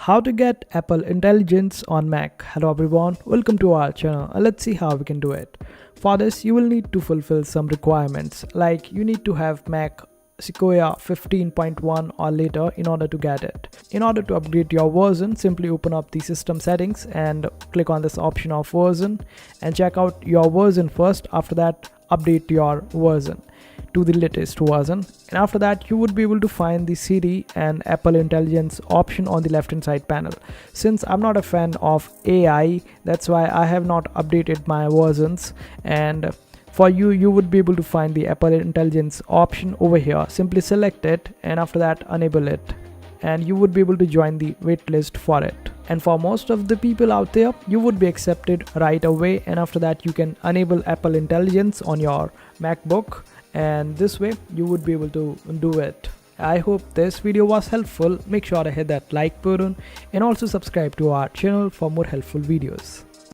How to get Apple Intelligence on Mac. Hello everyone, welcome to our channel. Let's see how we can do it. For this, you will need to fulfill some requirements, like you need to have Mac Sequoia 15.1 or later in order to get it. In order to upgrade your version, simply open up the system settings and click on this option of version and check out your version first. After that, update your version to the latest version, and after that you would be able to find the Siri and Apple Intelligence option on the left hand side panel. Since I'm not a fan of AI, that's why I have not updated my versions, and for you would be able to find the Apple Intelligence option over here. Simply select it and after that enable it, and you would be able to join the waitlist for it. And for most of the people out there, you would be accepted right away, and after that you can enable Apple Intelligence on your MacBook, and this way you would be able to do it. I hope this video was helpful. Make sure to hit that like button and also subscribe to our channel for more helpful videos.